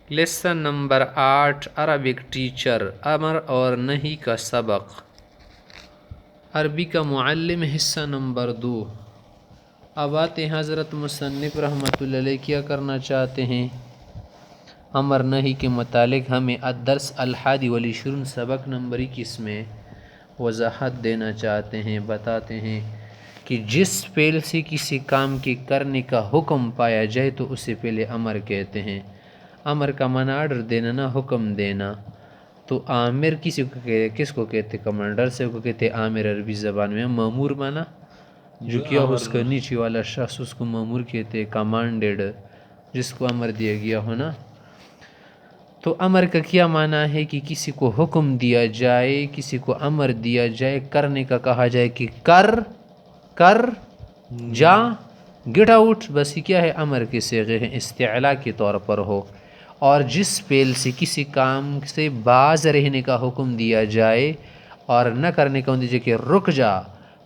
Lesson number 8 Arabic teacher, امر اور نہیں کا سبق، عربی کا معلم، حصہ نمبر 2۔ اب آتے ہیں حضرت مصنف رحمۃ اللہ علیہ کیا کرنا چاہتے ہیں، امر نہیں کے متعلق ہمیں الدرس الحادی والعشرون سبق نمبر 21 میں وضاحت دینا چاہتے ہیں۔ بتاتے ہیں کہ جس فعل سے کسی کام کے کرنے کا حکم پایا جائے تو اسے پہلے امر کہتے ہیں۔ امر کا معنی آرڈر دینا نہ حکم دینا۔ تو آمر کس کو کہتے؟ کمانڈر سے کو کہتے آمر عربی زبان میں۔ مامور معنی جو کیا ہو اس کا نیچے والا شخص، اس کو مامور کہتے، کمانڈیڈ جس کو امر دیا گیا ہو نا۔ تو امر کا کیا معنی ہے کہ کسی کو حکم دیا جائے، کسی کو امر دیا جائے، کرنے کا کہا جائے کہ کر جا، گیٹ آؤٹ، بس یہ کیا ہے؟ امر کے صیغے ہیں، استعلاء کے طور پر ہو۔ اور جس فعل سے کسی کام سے باز رہنے کا حکم دیا جائے اور نہ کرنے کا دیجیے کہ رک جا،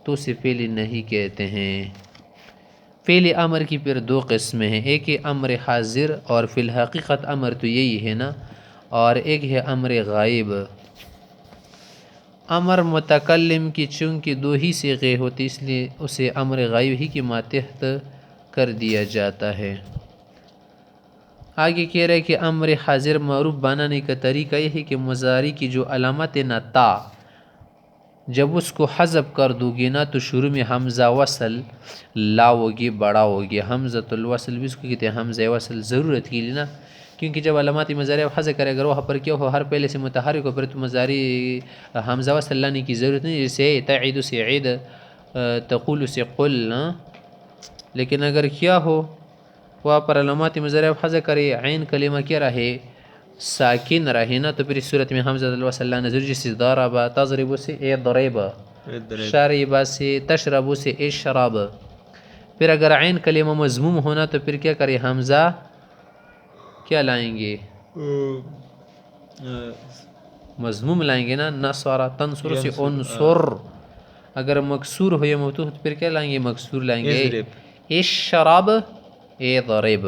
تو اسے فعل نہیں کہتے ہیں۔ فعل امر کی پھر 2 قسمیں ہیں، ایک ہے امر حاضر، اور فی الحقیقت امر تو یہی ہے نا، اور ایک ہے امر غائب۔ امر متکلم کی چونکہ 2 ہی صیغے ہوتی، اس لیے اسے امر غائب ہی کے ماتحت کر دیا جاتا ہے۔ آگے کہہ رہے کہ امر حاضر معروف بنانے کا طریقہ یہ ہے کہ مضارع کی جو علامت نہ تا، جب اس کو حذف کر دو گے نا تو شروع میں حمزہ وصل لاؤگے، بڑھاؤگے۔ حمزۃ الوصل بھی اس کو کہتے ہیں حمزہ وصل، ضرورت کے لیے نا، کیونکہ جب علامات مضارع حذف کرے اگر وہاں پر کیا ہو ہر پہلے سے متحرک ہو، پھر تو مضارع حمزہ وصل لانے کی ضرورت نہیں، جیسے تعید سے عید، تقول سے قل نا۔ لیکن اگر کیا ہو وہاں پر علامات مضارع حذف کرے، عین کلمہ کیا رہے؟ ساکن رہے نا، تو پھر اس صورت میں حمزہ الوصل لانا ضروری، جیسے ضرب تضرب سے اضرب، شرب سے تشرب سے اشرب۔ پھر اگر عین کلمہ مضموم ہونا تو پھر کیا کرے؟ حمزہ کیا لائیں گے؟ مضموم لائیں گے نا، نصر تنصر سے انصر۔ اگر مکسور ہو یا مفتوح تو پھر کیا لائیں گے؟ مکسور لائیں گے، اشرب اضرب۔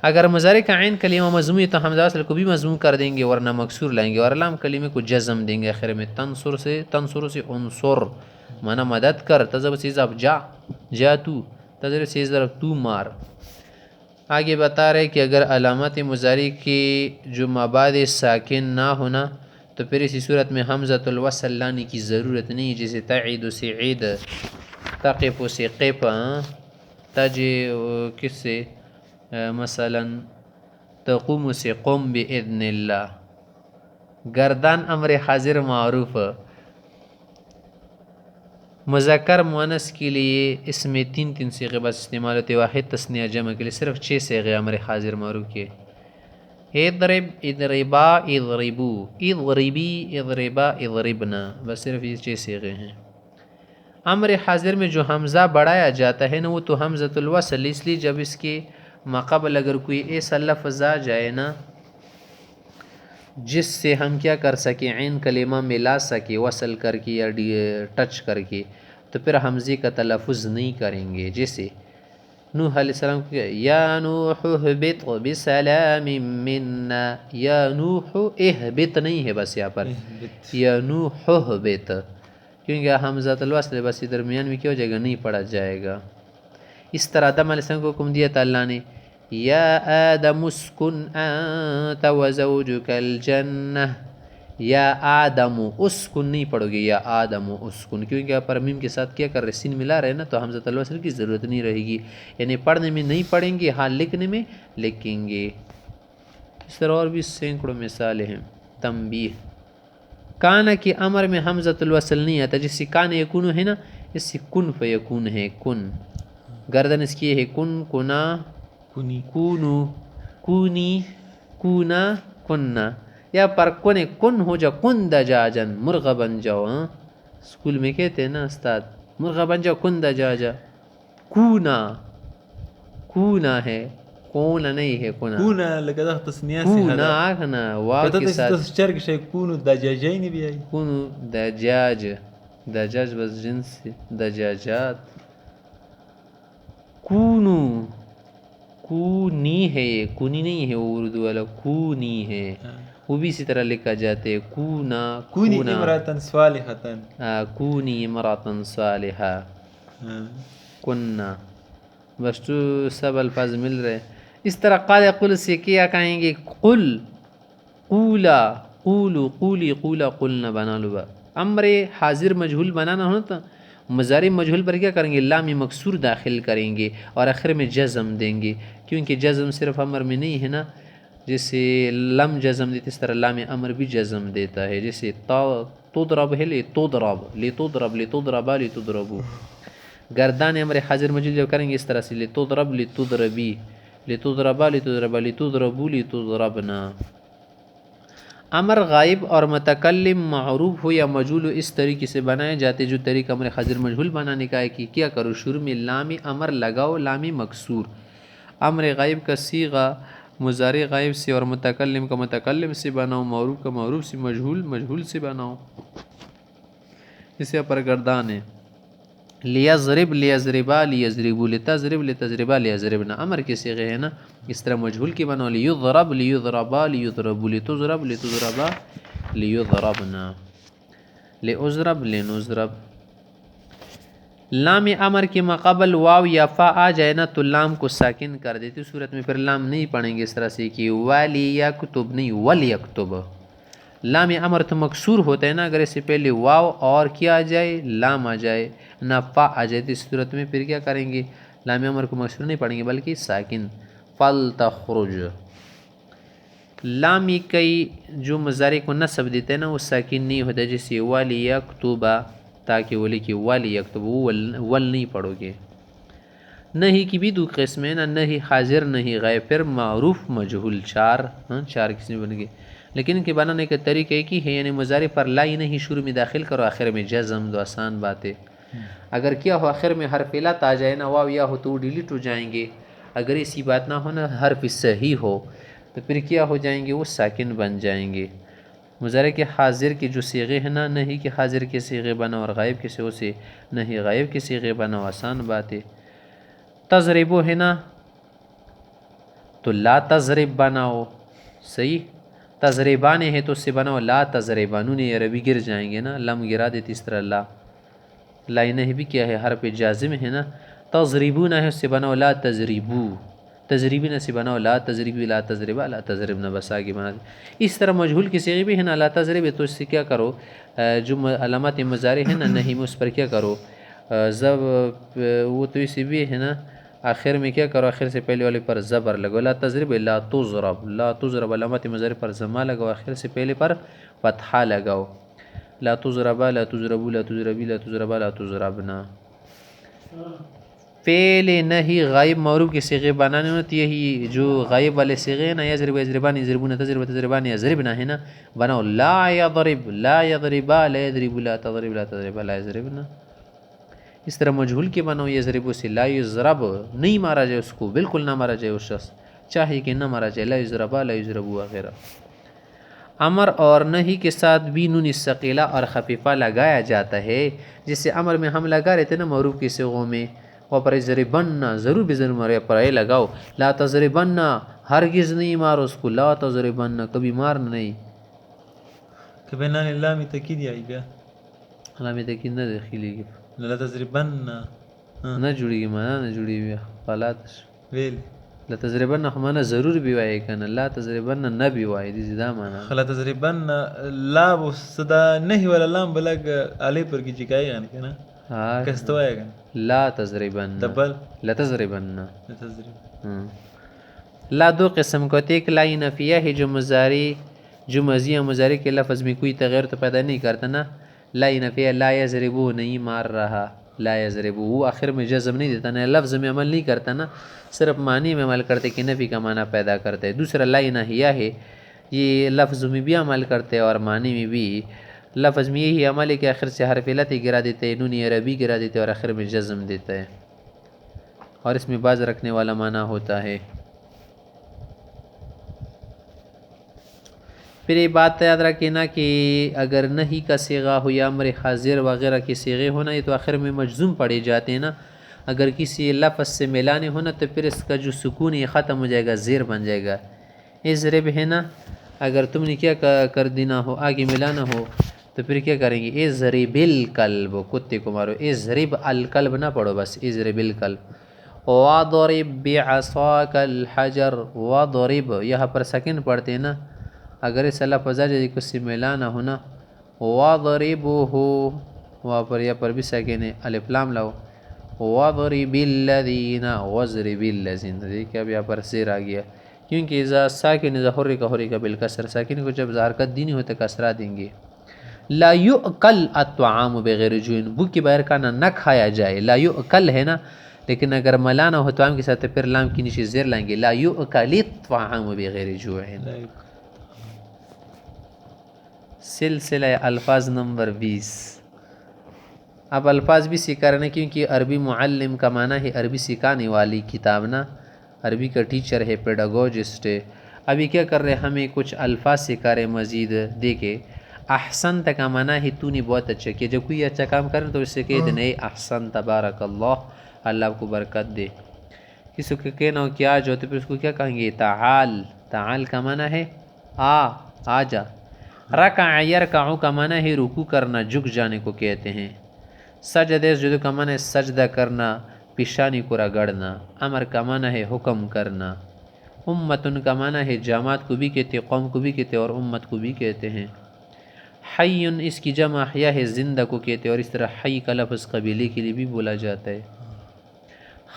اگر مضارع کا عین کلمہ مضموم ہے تو حمزہ وصل کو بھی مضموم کر دیں گے، ورنہ مکسور لائیں گے، اور لام کلمے کو جزم دیں گے آخر میں۔ تنصر سے انصر مانا مدد کر، تضرب سے ضرب جا تو، تضرب سے ضرب تو مار۔ آگے بتا رہے کہ اگر علامات مضارع کی جو مباد ساکن نہ ہونا تو پھر اسی صورت میں حمزۃ الوصل لانے کی ضرورت نہیں، جیسے تعید سے عید، تقف سے قف، تجی کس سے مثلا تقوم سے قم باذن اللہ۔ گردان امر حاضر معروف، مذکر مؤنث کے لیے اس میں 3 صیغے بس استعمال ہوتے، واحد تثنیہ جمع کے لیے صرف 6 صیغے امر حاضر معروف کے، اضرب اضربا اضربو، اضربی اضربا اضربنا، بس صرف یہ 6 صیغے ہیں۔ امر حاضر میں جو حمزہ بڑھایا جاتا ہے نا وہ تو حمزۃ الوصل، اس لیے جب اس کے ماقبل اگر کوئی ایسا لفظ آ جائے نا جس سے ہم کیا کر سکیں، عین کلمہ ملا سکے وصل کر کے یا ٹچ کر کے، تو پھر حمزے کا تلفظ نہیں کریں گے۔ جیسے نوح علیہ السلام کو یا نوح اہبط بسلام منا، یا نوح اہبط نہیں ہے بس یہاں پر، یا نوح اہبط، کیونکہ حمزۃ الوصل بس درمیان میں کیا ہو جائے گا؟ نہیں پڑھا جائے گا۔ اس طرح آدم علیہ السلام کو حکم دیا تھا اللہ نے، یا آدم اسکن انت وزوجک الجنہ، یا آدم اسکن نہیں پڑھو گے، یا آدم اسکن، کیونکہ آپ پر میم کے ساتھ کیا کر رہے؟ سین ملا رہے نا، تو حمزۃ الوصل کی ضرورت نہیں رہے گی، یعنی پڑھنے میں نہیں پڑھیں گے، ہاں لکھنے میں لکھیں گے۔ اس طرح اور بھی سینکڑوں مثالیں ہیں۔ تنبیہ، کانا کے امر میں حمزۃ الوصل نہیں آتا، جس سے کان یکون ہے نا، اس سے کن فیکون ہے، کن، گردن اس کی ہے کن کنا کونو کونی کونا کننا، یا پر کن ہو جا، کن دجاجن، مرغ بن جاؤ، ہاں اسکول میں کہتے ہیں نا استاد، مرغ بن جاؤ، کن دجاجا۔ کونا، کونا ہے، کونا نہیں ہے، کونا کونا لکه تسنیه کونا آخنا واو کے ساتھ، چرګ شي کونو دجاجین بیاي، کونو دجاج، دجاج بس جنس دجاجات، کونو کونی ہے، یہ کونی نہیں ہے، وہ اردو والا کونی ہے، وہ بھی اسی طرح لکھا جاتے ہے کونا کونی کونا، امراتن صالحتن. کونی امراتن صالحہ، کننا، بس تو سب الفاظ مل رہے. اس طرح قال قل سے کیا کہیں گے قل، قولا، قولو، قولی، قولا، قلنا بنا لو. امر حاضر مجہول بنانا ہونا تو مضارع مجہول پر کیا کریں گے؟ لام مکسور داخل کریں گے اور آخر میں جزم دیں گے، کیونکہ جزم صرف امر میں نہیں ہے نا، جیسے لم جزم دیتے اس طرح لام امر بھی جزم دیتا ہے. جیسے تضرب ہے لتضرب، لتضرب، لتضربا، لتضربو. گردان امر حاضر مجہول جو کریں گے اس طرح سے لتضرب، لتضربی، لتضربا، لتضربا، لتضربو، لتضربنا. امر غائب اور متکلم معروف ہو یا مجہول ہو اس طریقے سے بنائے جاتے جو طریقہ امر حاضر مجہول بنانے کا ہے کہ کیا کرو شروع میں لام امر لگاؤ، لام مکسور. امر غائب کا صیغہ مضارع غائب سے اور متکلم کا متکلم سے بناؤ، معروف کا معروف سے، مجہول مجہول سے بناؤ. اسے پر گردان ہے لیضرب، لیضربا، لیضربو، لتضرب، لتضربا، لیضربنا. امر کے صیغے ہیں نا، اس طرح مجہول کی بناؤ لیضرب، لیضربا، لیضربو، لتضرب، لتضربا، لیضربنا، لأضرب، لنضرب. لام امر کے مقابل واو یا فا آ جائے نا تو لام کو ساکن کر دیتے، صورت میں پھر لام نہیں پڑھیں گے اس طرح سے کہ وَلِيَكْتُبْ نہیں وَلْيَكْتُبْ. لام امر تو مکسور ہوتا ہے نا، اگر اس سے پہلے واو اور کیا آ جائے، لام آ جائے نہ فا آ جائے تو اس صورت میں پھر کیا کریں گے؟ لام امر کو مکسور نہیں پڑھیں گے بلکہ ساکن. فَلْتَخْرُجْ. لامی کئی جو مضارع کو نصب دیتے ہیں نا وہ ساکن نہیں ہوتا، جیسے وَلِيَكْتُبَ، تاکہ وہ لکھے وَلِيَكْتُبْ، ول نہیں پڑھو گے. نہیں کی بھی دو قسم ہے نا، نہیں حاضر نہیں غائب، پھر معروف مجہول، چار قسم بن گئے. لیکن ان کے بنانے کا طریقہ ایک ہی ہے، یعنی مضارع پر لا ہی نہیں شروع میں داخل کرو، آخر میں جزم دو، آسان بات ہے. اگر کیا ہو آخر میں حرف علت آ جائے نا، واو یا ہو تو وہ ڈیلیٹ ہو جائیں گے. اگر ایسی بات نہ ہو نا، حرف صحیح ہو تو پھر کیا ہو جائیں گے؟ وہ ساکن بن جائیں گے. مضارع کے حاضر کے جو صیغے ہیں نا، نہیں کہ حاضر کے صیغے بناؤ، اور غائب کے صیغے سے نہیں غائب کے صیغے بناؤ، آسان بات ہے. تضربو ہے نا تو لا تضرب بناؤ، صحیح. تضربان ہے تو اس سے بناؤ لا تضربان، انہیں عربی گر جائیں گے نا، لم گرا دیتی اس طرح لا. لا نہیں بھی کیا ہے حرف جازم ہے نا. تضربون ہے اس سے بناؤ لا تضربو، تضریبین سے بناؤ لا تضربی، لا تضربا، لا تضربنا، بس آگے بنا دے. اس طرح مجہول کی صیغے بھی ہے نا لا تضرب، تو اس سے کیا کرو جو علامات مضارع ہے نا نہیں میں اس پر کیا کرو زب، وہ تو اسی بھی ہے نا، آخر میں کیا کرو آخر سے پہلے والے پر زبر لگو، لا تضرب لا تضرب، لا تضرب علامات مضارع پر زما لگاؤ، آخر سے پہلے پر فتحہ لگاؤ. لا تضربا، لا تضربو، لا تضربی، لا تضربا، لا تضربنا. فعل نہیں غائب معروف کے صیغے بنانے ہوتے، یہی جو غائب والے صیغے ہیں نا، یضرب، یضربان، یضربون، تضرب، تضربان، یضربنا ہے نا، بناؤ لا یضرب، لا یضربا، لا یضرب، لا تضرب، لا تضربا، لا یضربنا. اس طرح مجہول کے بناؤ یضرب سے لا یضرب، نہیں مارا جائے اس کو، بالکل نہ مارا جائے اس شخص، چاہے کہ نہ مارا جائے، لا یضربا، لا یضربو وغیرہ. امر اور نہیں کے ساتھ بھی نون ثقیلہ اور خفیفہ لگایا جاتا ہے، جسے امر میں ہم لگا رہے تھے نا معروف کے صیغوں میں، اور پر ضربنا ضرور بھی ضرور مارے، پر اے لگاؤ لا تضربنا، ہرگز نہیں مارو اس کو، لا تضربنا کبھی مارنا نہیں. کبھی نانی لامی تاکید آئی گا، علامت تاکید نہ داخلے گی، لا تضربن نہ جڑے گی، مانا نہ جڑی ہوئی غلط. ویل لا تضربن مانا ضرور بھی وائے کنا، لا تضربن نہ بھی وائے دیزی دا مانا. لا تضربن لا صدا نہیں والا لام بلگ علی پر کی چکائی گا نا، ہاں کستو آئے گا لا تضربن، دبل لا تضربن. لا تضرب. لا دو قسم کو، ایک لا نفیہ ہے جو مضارع، جو ماضی یا مضارع کے لفظ میں کوئی تغیر تو پیدا نہیں کرتا نا. لا نفیہ لا یضربو نہیں مار رہا، لا یضربو وہ آخر میں جزم نہیں دیتا نا، لفظ میں عمل نہیں کرتا نا، صرف معنی میں عمل کرتے کہ نفی کا معنی پیدا کرتا ہے. دوسرا لا نہیہ ہے، یہ لفظ میں بھی عمل کرتے اور معنی میں بھی. لفظ میں یہی عمل ہے کہ آخر سے حرف علت گرا دیتے ہیں، نون عربی گرا دیتے اور آخر میں جزم دیتا ہے، اور اس میں باز رکھنے والا معنی ہوتا ہے. پھر یہ بات یاد رکھیں نا کہ اگر نہیں کا صیغہ ہو یا امر حاضر وغیرہ کے صیغے ہونا، یہ تو آخر میں مجزوم پڑے جاتے ہیں نا، اگر کسی لفظ سے ملانے ہونا تو پھر اس کا جو سکون یہ ختم ہو جائے گا، زیر بن جائے گا. اضرب ہے نا، اگر تم نے کیا کر دینا ہو، آگے ملانا ہو تو پھر کیا کریں گے؟ اضرب الکلب، کتے کو مارو. اضرب الکلب نہ پڑھو، بس اضرب الکلب. وَضْرِبْ بِعَصَاكَ الْحَجَرَ. وَضْرِبْ یہاں پر سکن پڑھتے ہیں نا، اگر اس لفظ جی کو سے ملانا ہونا، وَضْرِبْهُ وہاں پر یا پر بھی سکن ہے، الف لام لاؤ. وَضْرِبِ الَّذِينَ وَضْرِبِ الَّذِينَ. دیکھیں اب یہاں پر زیر آ گیا، کیونکہ اذا ساکن اذا حرک بالکسر، ساکن کو جب حرکت دینی ہوتا ہے کسرہ دیں گے. لا یؤکل الطعام بغیر جوع، بھوک کے بغیر کھانا نہ کھایا جائے. لا یؤکل ہے نا، لیکن اگر ملانا ہو طعام کے ساتھ پھر لام کی نیچے زیر لائیں گے. لا یؤکل الطعام بغیر جوع. سلسلہ الفاظ نمبر 20. اب الفاظ بھی سکھا رہے ہیں، کیونکہ عربی معلم کا معنی ہے عربی سکھانے والی کتاب نا، عربی کا ٹیچر ہے، پیڈاگوجسٹ ہے. ابھی کیا کر رہے ہمیں کچھ الفاظ سکھا رہے مزید. دیکھے احسنت کا معنی ہے تو نے بہت اچھا کیا. جب کوئی اچھا کام کرے تو اس سے کہہ دینا اے احسنت بارک اللہ، اللہ آپ کو برکت دے. کسی کو کہنا ہو کہ آ جاؤ تو پھر اس کو کیا کہیں گے؟ تعال. تعال کا معنی ہے آ جا. رکع یرکع کا معنی ہے رکوع کرنا، جھک جانے کو کہتے ہیں. سجد یسجد کا معنی ہے سجدہ کرنا، پیشانی کو رگڑنا. امر کا معنی ہے حکم کرنا. امتن کا معنی ہے جماعت کو بھی کہتے ہیں، قوم کو بھی کہتے ہیں اور امت کو بھی کہتے ہیں. حی اس کی جمع احیا ہے، زندہ کو کہتے ہیں، اور اس طرح حی کا لفظ قبیلے کے لیے بھی بولا جاتا ہے.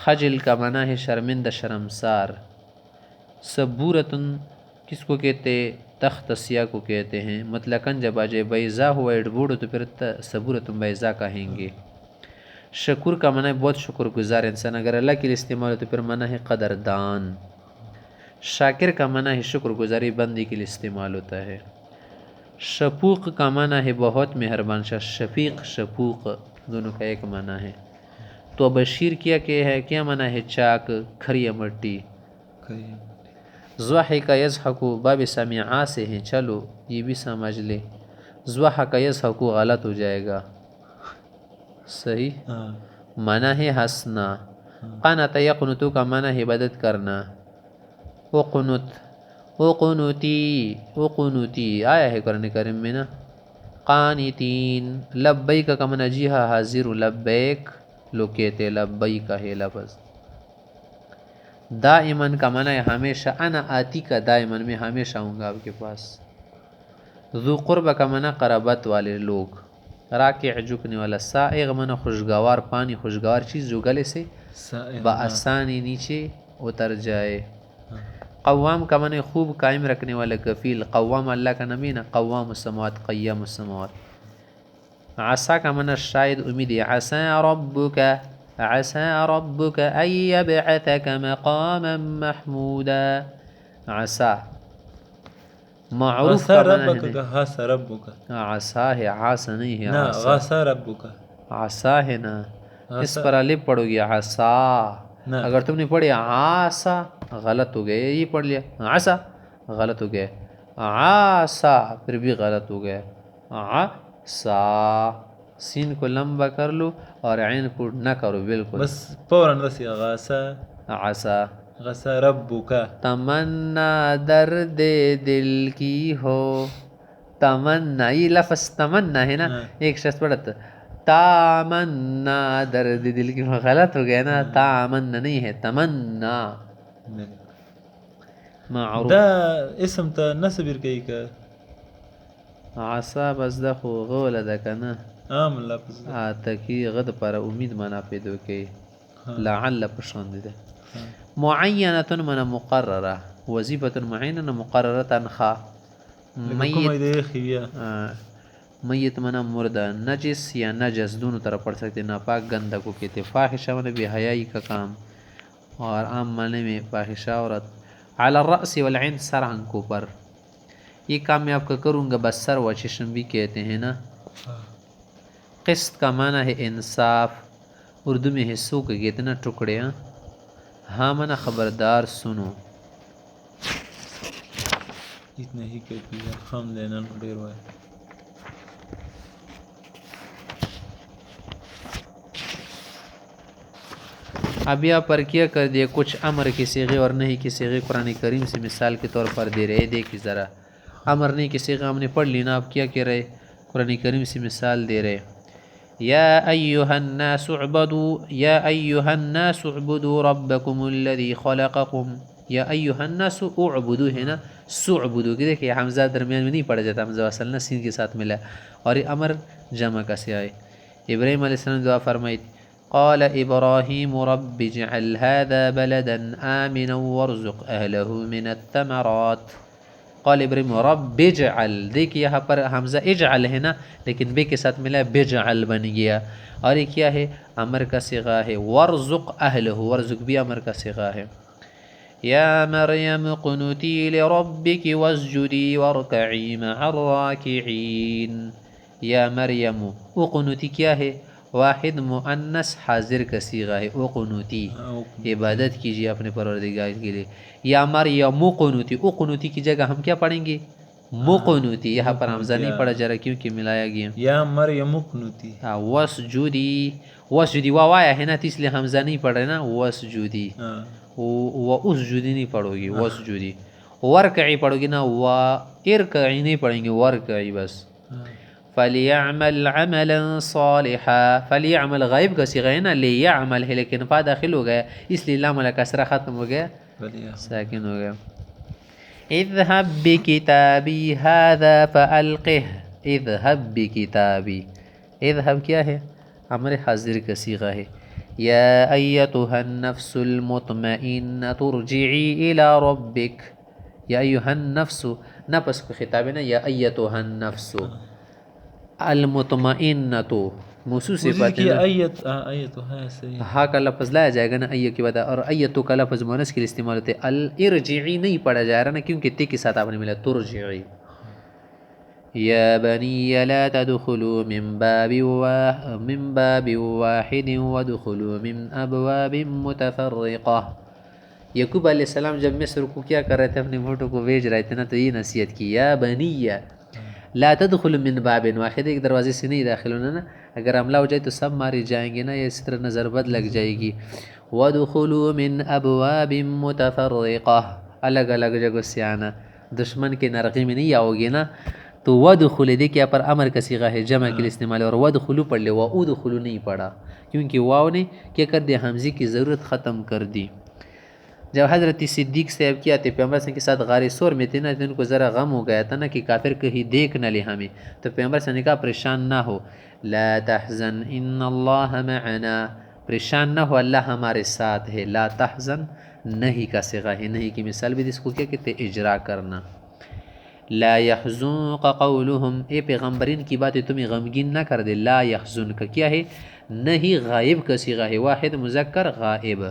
خجل کا معنی ہے شرمندہ، شرمسار. صبورتن کس کو کہتے ہیں؟ تخت سیاہ کو کہتے ہیں. مطلقاً جب آ جائے بیضا ہوا ایڈبوڑ تو پھر صبورتن بیضا کہیں گے. شکور کا معنی ہے بہت شکر گزار انسان، اگر اللہ کے لیے استعمال ہو تو پھر معنی ہے قدردان. شاکر کا معنی ہے شکر گزاری، بندی کے لیے استعمال ہوتا ہے. شفوق کا معنی ہے بہت مہربان. شفیق شفوق دونوں کا ایک معنی ہے. تو بشیر کیا کہ ہے، کیا معنی ہے؟ چاک، کھریا مٹی. ضحک یضحک باب سمعا سے ہیں، چلو یہ بھی سمجھ لے. ضحک یضحک غلط ہو جائے گا، صحیح معنی ہے ہنسنا. قنت یقنت کا معنی ہے عبادت کرنا. وقنت وقنوتی آیا ہے قرآن کریم میں نا. قانتین. لبیک کا معنی جی ہاں حاضر، لبیک لوگ کہتے لبیک ہے لفظ. دائماً کا معنی ہے ہمیشہ، انا آتی کا دائماً میں ہمیشہ ہوں گا آپ کے پاس. ذو قرب کا معنی قرابت والے لوگ. راکع جھکنے والا. سائغ معنی خوشگوار پانی، خوشگوار چیز جو گلے سے بآسانی نیچے اتر جائے. قوام کا معنی خوب قائم رکھنے والا، کفیل. قوام اللہ کا نبی نا، قوام السماوات، قیم السماوات. عسا کا معنی شاید امید ہے. عسا ربک، عسى ربك أن يبعثك مقاما محمودا. عسى معروف کا معنی ہے غسى ربك. عسا ہے، عاسا نہیں ہے. نا غسى ربك، عسا ہے نا، اس پر الف پڑھو گی عسا. اگر تم نے پڑھی عاسا غلط ہو گیا، یہ پڑھ لیا عسا غلط ہو گیا، عاسا پھر بھی غلط ہو گیا. عسا سین کو لمبا کر لو اور عین کو نہ کرو بالکل، بس فوراً غسی غسى عسا. غسى ربك. تمنا درد دل کی ہو. تمنا یہ لفظ تمنا ہے نا، ایک شخص پڑھتا تامنا درد دل کی ہو، غلط ہو گیا نا. تامنا نہیں ہے، تمنا. معروف دا اسم تا نصبر کئی کا عسا بس دا خو غول دا کنا عام لفظ آتکی غد پر امید منا پیدو کہ لعل پشاند ده. معینتن من مقررہ. وظیفتن معینن مقررہ تنخواہ. میت منا مردہ. نجس یا نجس دونوں طرح پڑھ سکتے، ناپاک گندہ کو کہتے. فاحشہ من بے حیائی کا کام، اور عام معنی میں فاحشہ عورت. علی الرأس والعین سر آنکھوں پر. یہ کام میں آپ کا کروں گا بس سر و چشم بھی کہتے ہیں نا. قسط کا معنی ہے انصاف، اردو میں حصوں کے کہتے نا ٹکڑے. ہاں منا خبردار سنو. اتنا ہی کہتی ہے خام لینا ڈیر ہوئے. اب یہاں پر کیا کر دیا کچھ امر کی صیغے اور نہیں کی صیغے قرآن کریم سے مثال کے طور پر دے رہے. دیکھیے ذرا امر نہیں کی صیغہ ہم نے پڑھ لی نا. اب کیا کہہ رہے قرآن کریم سے مثال دے رہے یا ایہا الناس اعبدوا ربکم الذی خلقکم. یا ایہا الناس اعبدوا ہے نا سعبدوا کی دیکھیں حمزہ درمیان میں نہیں پڑا جاتا, حمزہ وصل نا سین کے ساتھ ملا اور یہ امر جمع کا سے آئے. ابراہیم علیہ السلام دعا فرمائی قال ابراہیم رب اجعل هذا بلدا آمنا وارزق اہلہ من الثمرات. قال ابراہیم رب اجعل, دیکھیں یہاں پر حمزہ اجعل ہے نا لیکن بے کے ساتھ ملا بجعل بن گیا. اور یہ کیا ہے امر کا صیغہ ہے. وارزق اہلہ, ورزق بھی امر کا صیغہ ہے. یا مریم قنوتی لربک واسجدی وارکعی مع الراکعین. یا مریم اقنوتی کیا ہے واحد مؤنث حاضر کا صیغہ ہے. اقنوتی عبادت کیجیے اپنے پروردگار کے لیے. یا مریم قنوتی, اقنوتی کی جگہ ہم کیا پڑھیں گے مقنوتی. یہاں پر حمزہ نہیں پڑھا جا رہا کیونکہ ملایا گیا. یا مریم قنوتی. واسجدی, واسجدی واو آیا ہے نا تو اس لیے حمزہ نہیں پڑھ رہے نا. واسجدی واسجدی نہیں پڑھو گی واسجدی. ورکعی پڑھو گی نا ارکعی نہیں پڑھیں گے ورکعی بس. فلیعمل عملا صالحا, فلیعمل غائب کا صیغہ ہے نا لیعمل ہے لیکن فا داخل ہو گیا اس لیے لام علیہ کسرہ ختم ہو گیا ساکن ہو گیا. اذهب بکتابی هذا فالقه. اذهب بکتابی, اذهب کیا ہے امر حاضر کا صیغہ ہے. یا ایتها النفس المطمئنة ارجعی الى ربک. یا ایها النفس, نفس کو خطاب ہے نا. یا ایتها النفس المطمئنۃ موصوف صفت ہے نا. ہا کا لفظ لایا جائے گا نا ایہ کے بعد, اور ایتو کا لفظ مؤنث کے لیے استعمال ہوتے. الارجعی نہیں پڑھا جا رہا نا کیونکہ تے کے ساتھ آپ نے ملا ترجعی. یا بنی لا تدخلوا من باب واحد وادخلوا من ابواب متفرقہ. یعقوب علیہ السلام جب مصر کو کیا کر رہے تھے اپنے بھوٹوں کو بھیج رہے تھے نا تو یہ نصیحت کی یا بنی لا تدخل من باب واحد, ایک دروازے سے نہیں داخل ہونا نا, اگر حملہ ہو جائے تو سب مارے جائیں گے نا, یہ اس طرح نظر بد لگ جائے گی. وادخلوا من ابواب متفرقہ, الگ الگ جگہ سے آنا, دشمن کے نرغی میں نہیں آؤ گے نا. تو وادخل دیکھیں یہاں پر امر کا صیغہ ہے جمع کے لیے استعمال ہے, اور وادخلوا پڑھ لے وادخلوا نہیں پڑھا کیونکہ واو نے کیا کر دیا حمزے کی ضرورت ختم کر دی. جب حضرت صدیق صاحب کیا تھے پیغمبر صلی اللہ علیہ وسلم کے ساتھ غار سور میں تھے نا تو ان کو ذرا غم ہو گیا تھا نا کہ کافر کہیں دیکھ نہ لے ہمیں, تو پیغمبر صلی اللہ علیہ وسلم نے کہا پریشان نہ ہو, لا تحزن ان اللہ معنا, پریشان نہ ہو اللہ ہمارے ساتھ ہے. لا تحزن نہیں کا صیغہ ہے, نہیں کی مثال بھی جس کو کیا کہتے اجرا کرنا. لا يحزنك قولهم, اے پیغمبرین کی باتیں تمہیں غمگین نہ کر دے. لا يحزن کا کیا ہے نہیں غائب کا صیغہ ہے واحد مذکر غائب.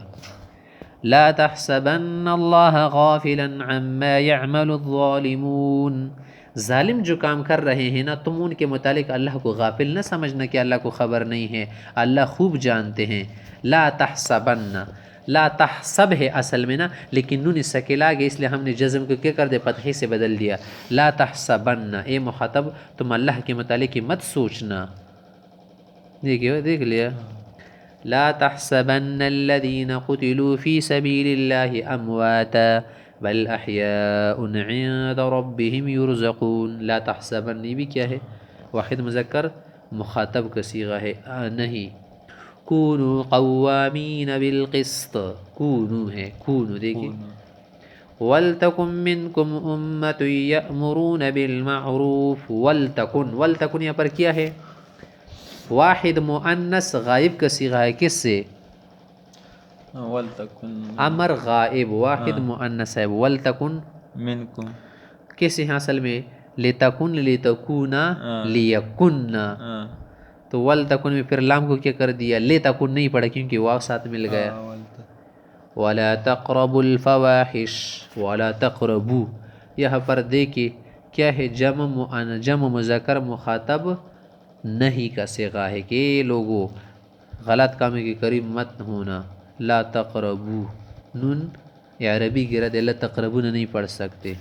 لا تحسبن اللہ غافلا عما يعمل الظالمون, ظالم جو کام کر رہے ہیں نا تم ان کے متعلق اللہ کو غافل نہ سمجھنا کہ اللہ کو خبر نہیں ہے, اللہ خوب جانتے ہیں. لا تحسبن, لا تحسب ہے اصل میں نا لیکن نون سکیلا گیا اس لیے ہم نے جزم کو کیا کر دے فتحے سے بدل دیا. لا تحسبن, اے مخاطب تم اللہ کے متعلق مت سوچنا. دیکھیے دیکھ لیا. لا تحسبن الذين قتلوا في سبيل الله امواتا بل احياء عند ربهم يرزقون. لا تحسبن بھی کیا ہے واحد مذکر مخاطب کا صیغہ ہے نہیں. کونوا قوامین بالقسط, کونوا ہے کونوا دیکھیں. ولتکن منکم امۃ یأمرون بالمعروف. ولتکن, ولتکن یہاں پر کیا ہے واحد مؤنث غائب کا صیغہ ہے کس سے ولتکن امر غائب واحد مؤنث ہے. ولتکن منکم کس ہے اصل میں لتکن لتکونا لیکن, تو ولتکن میں پھر لام کو کیا کر دیا لتکن نہیں پڑا کیونکہ واو ساتھ مل گیا. ولا تقربوا الفواحش, ولا تقربوا یہاں پر دیکھیں کیا ہے جمع مذکر مخاطب نہیں کا صیغہ ہے کہ لوگوں غلط کام کے قریب مت ہونا. لا تقربوا نون عربی گرد لا تقربون نہیں پڑھ سکتے.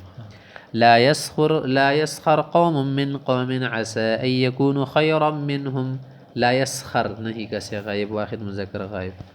لا يسخر قوم من قوم عسى ان يكونوا خيرا منهم. لا يسخر نہیں کا صیغہ ہے واحد مذکر غائب.